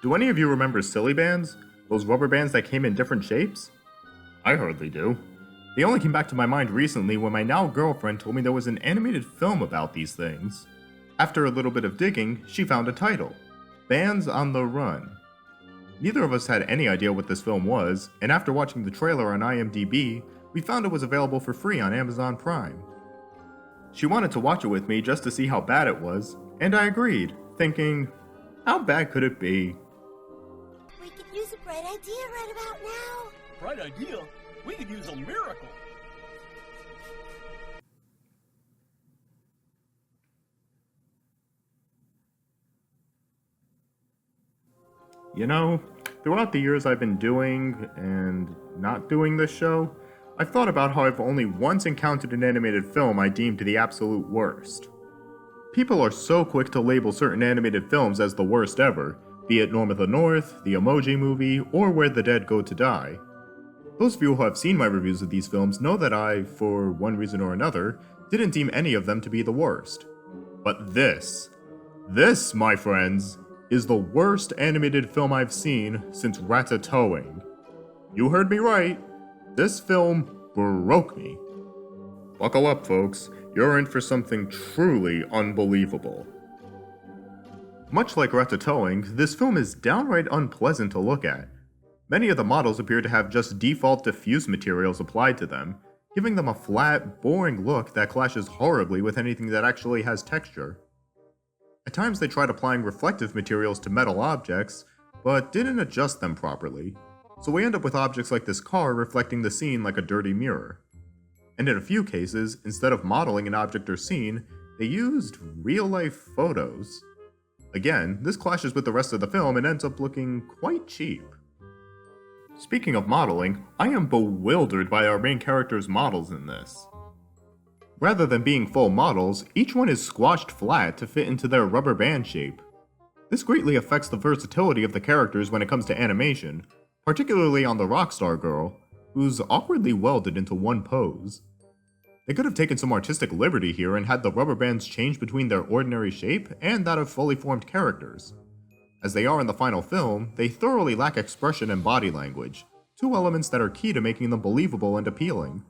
Do any of you remember silly bands? Those rubber bands that came in different shapes? I hardly do. They only came back to my mind recently when my now girlfriend told me there was an animated film about these things. After a little bit of digging, she found a title: Bands on the Run. Neither of us had any idea what this film was, and after watching the trailer on IMDb, we found it was available for free on Amazon Prime. She wanted to watch it with me just to see how bad it was, and I agreed, thinking, how bad could it be? We could use a bright idea right about now. Bright idea? We could use a miracle. You know, throughout the years I've been doing and not doing this show, I've thought about how I've only once encountered an animated film I deemed the absolute worst. People are so quick to label certain animated films as the worst ever, be it Norm of the North, The Emoji Movie, or Where the Dead Go to Die. Those of you who have seen my reviews of these films know that I, for one reason or another, didn't deem any of them to be the worst. But this, my friends, is the worst animated film I've seen since Ratatoing. You heard me right. This film broke me. Buckle up, folks. You're in for something truly unbelievable. Much like Ratatoing, this film is downright unpleasant to look at. Many of the models appear to have just default diffuse materials applied to them, giving them a flat, boring look that clashes horribly with anything that actually has texture. At times they tried applying reflective materials to metal objects, but didn't adjust them properly, so we end up with objects like this car reflecting the scene like a dirty mirror. And in a few cases, instead of modeling an object or scene, they used real-life photos. Again, this clashes with the rest of the film and ends up looking quite cheap. Speaking of modeling, I am bewildered by our main character's models in this. Rather than being full models, each one is squashed flat to fit into their rubber band shape. This greatly affects the versatility of the characters when it comes to animation, particularly on the Rockstar girl, who's awkwardly welded into one pose. They could have taken some artistic liberty here and had the rubber bands change between their ordinary shape and that of fully formed characters. As they are in the final film, they thoroughly lack expression and body language, two elements that are key to making them believable and appealing.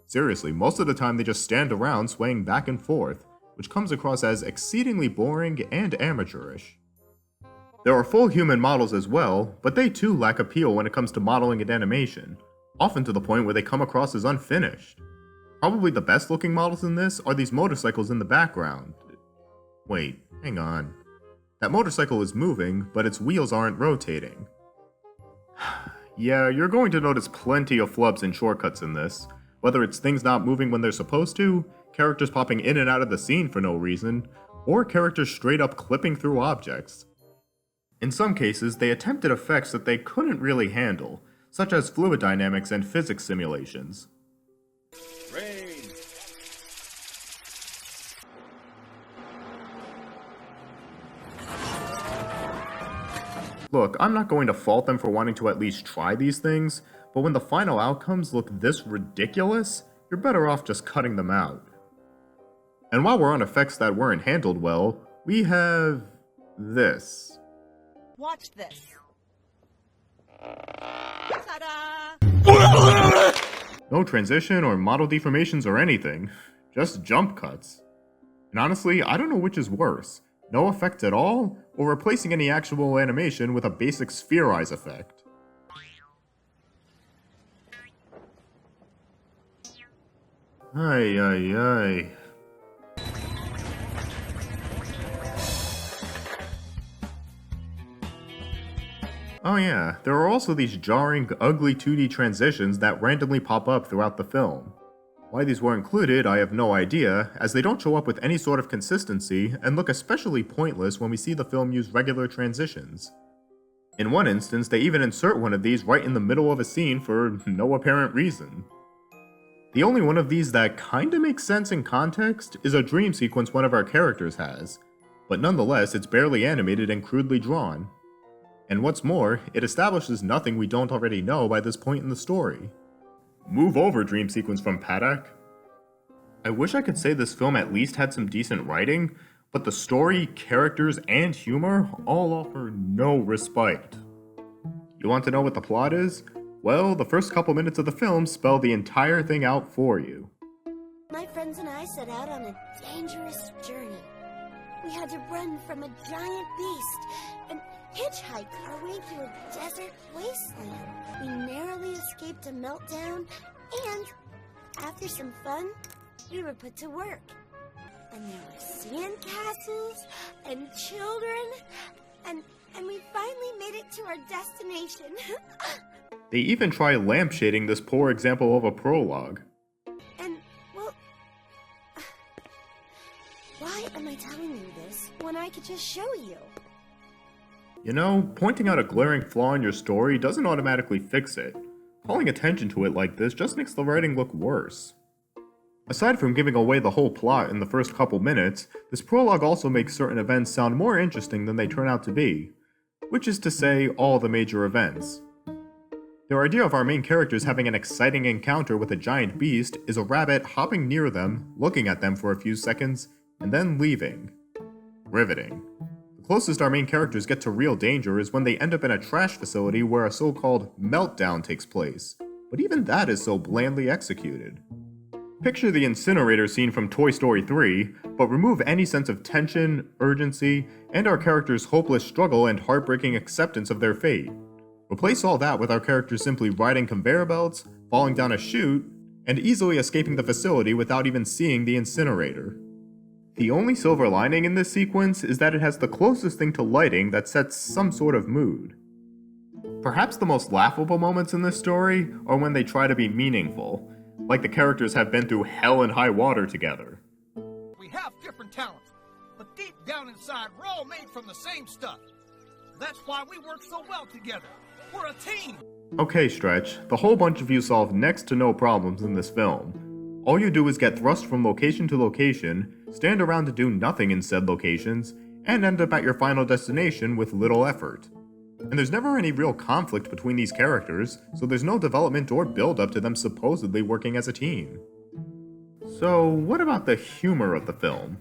Seriously, most of the time they just stand around swaying back and forth, which comes across as exceedingly boring and amateurish. There are full human models as well, but they too lack appeal when it comes to modeling and animation, often to the point where they come across as unfinished. Probably the best looking models in this are these motorcycles in the background. Wait, hang on. That motorcycle is moving, but its wheels aren't rotating. Yeah, you're going to notice plenty of flubs and shortcuts in this, whether it's things not moving when they're supposed to, characters popping in and out of the scene for no reason, or characters straight up clipping through objects. In some cases, they attempted effects that they couldn't really handle, such as fluid dynamics and physics simulations. Rain. Look, I'm not going to fault them for wanting to at least try these things, but when the final outcomes look this ridiculous, you're better off just cutting them out. And while we're on effects that weren't handled well, we have this. Watch this. Ta-da! No transition or model deformations or anything, just jump cuts. And honestly, I don't know which is worse, no effect at all, or replacing any actual animation with a basic sphere eyes effect. Ay ay ay. Oh yeah, there are also these jarring, ugly 2D transitions that randomly pop up throughout the film. Why these were included, I have no idea, as they don't show up with any sort of consistency and look especially pointless when we see the film use regular transitions. In one instance, they even insert one of these right in the middle of a scene for no apparent reason. The only one of these that kinda makes sense in context is a dream sequence one of our characters has, but nonetheless it's barely animated and crudely drawn. And what's more, it establishes nothing we don't already know by this point in the story. Move over, dream sequence from Paddock. I wish I could say this film at least had some decent writing, But the story, characters, and humor all offer no respite. You want to know what the plot is? Well, the first couple minutes of the film spell the entire thing out for you. My friends and I set out on a dangerous journey. We had to run from a giant beast and hitchhike our way through a desert wasteland. We narrowly escaped a meltdown, and after some fun, we were put to work. And there were sandcastles and children, and we finally made it to our destination. They even try lampshading this poor example of a prologue. And, well, why am I telling you this when I could just show you? You know, pointing out a glaring flaw in your story doesn't automatically fix it. Calling attention to it like this just makes the writing look worse. Aside from giving away the whole plot in the first couple minutes, this prologue also makes certain events sound more interesting than they turn out to be, which is to say, all the major events. Their idea of our main characters having an exciting encounter with a giant beast is a rabbit hopping near them, looking at them for a few seconds, and then leaving. Riveting. The closest our main characters get to real danger is when they end up in a trash facility where a so-called meltdown takes place, but even that is so blandly executed. Picture the incinerator scene from Toy Story 3, but remove any sense of tension, urgency, and our characters' hopeless struggle and heartbreaking acceptance of their fate. Replace all that with our characters simply riding conveyor belts, falling down a chute, and easily escaping the facility without even seeing the incinerator. The only silver lining in this sequence is that it has the closest thing to lighting that sets some sort of mood. Perhaps the most laughable moments in this story are when they try to be meaningful, like the characters have been through hell and high water together. We have different talents, but deep down inside, we're all made from the same stuff. That's why we work so well together. We're a team. Okay, Stretch, the whole bunch of you solve next to no problems in this film. All you do is get thrust from location to location, stand around to do nothing in said locations, and end up at your final destination with little effort. And there's never any real conflict between these characters, so there's no development or build-up to them supposedly working as a team. So, what about the humor of the film?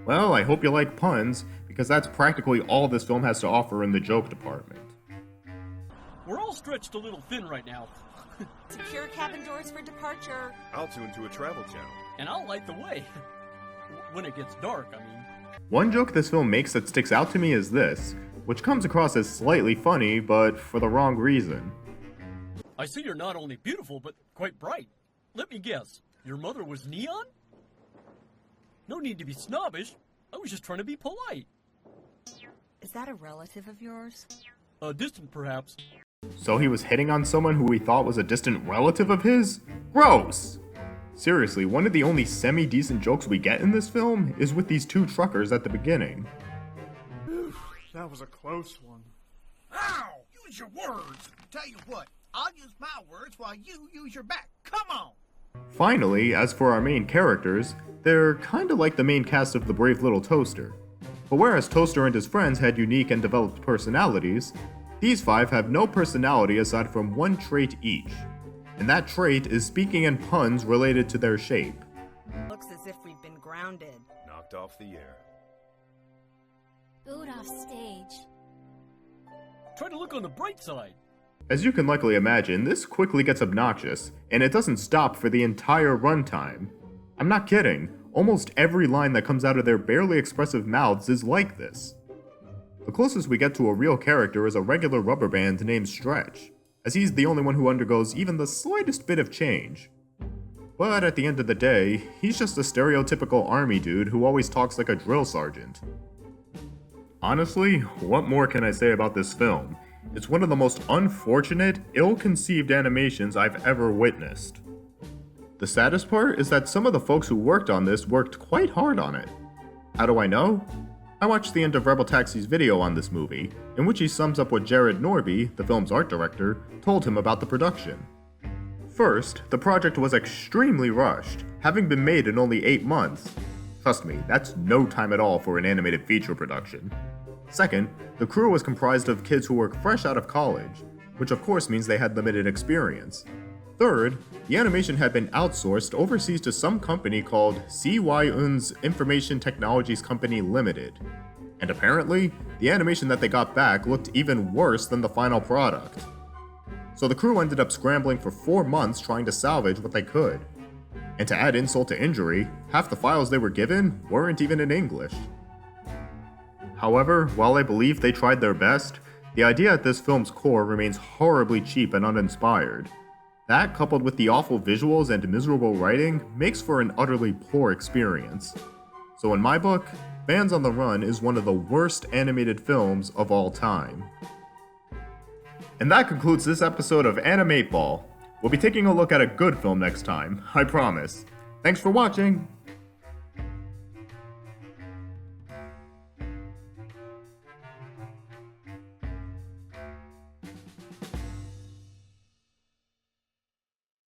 Well, I hope you like puns, because that's practically all this film has to offer in the joke department. We're all stretched a little thin right now. Secure cabin doors for departure. I'll tune to a travel channel. And I'll light the way. When it gets dark, I mean. One joke this film makes that sticks out to me is this, which comes across as slightly funny, but for the wrong reason. I see you're not only beautiful, but quite bright. Let me guess, your mother was neon? No need to be snobbish. I was just trying to be polite. Is that a relative of yours? Distant, perhaps. So he was hitting on someone who he thought was a distant relative of his? Gross! Seriously, one of the only semi-decent jokes we get in this film is with these two truckers at the beginning. That was a close one. Ow! Use your words! Tell you what, I'll use my words while you use your back. Come on! Finally, as for our main characters, they're kinda like the main cast of The Brave Little Toaster. But whereas Toaster and his friends had unique and developed personalities, these five have no personality aside from one trait each. And that trait is speaking in puns related to their shape. Looks as if we've been grounded. Knocked off the air. Boot off stage. Try to look on the bright side. As you can likely imagine, this quickly gets obnoxious, and it doesn't stop for the entire runtime. I'm not kidding, almost every line that comes out of their barely expressive mouths is like this. The closest we get to a real character is a regular rubber band named Stretch, as he's the only one who undergoes even the slightest bit of change. But at the end of the day, he's just a stereotypical army dude who always talks like a drill sergeant. Honestly, what more can I say about this film? It's one of the most unfortunate, ill-conceived animations I've ever witnessed. The saddest part is that some of the folks who worked on this worked quite hard on it. How do I know? I watched the end of Rebel Taxi's video on this movie, in which he sums up what Jared Norby, the film's art director, told him about the production. First, the project was extremely rushed, having been made in only 8 months. Trust me, that's no time at all for an animated feature production. Second, the crew was comprised of kids who were fresh out of college, which of course means they had limited experience. Third, the animation had been outsourced overseas to some company called CY-UN's Information Technologies Company Limited. And apparently, the animation that they got back looked even worse than the final product. So the crew ended up scrambling for 4 months trying to salvage what they could. And to add insult to injury, half the files they were given weren't even in English. However, while I believe they tried their best, the idea at this film's core remains horribly cheap and uninspired. That, coupled with the awful visuals and miserable writing, makes for an utterly poor experience. So in my book, Bands on the Run is one of the worst animated films of all time. And that concludes this episode of Animate Ball. We'll be taking a look at a good film next time, I promise. Thanks for watching!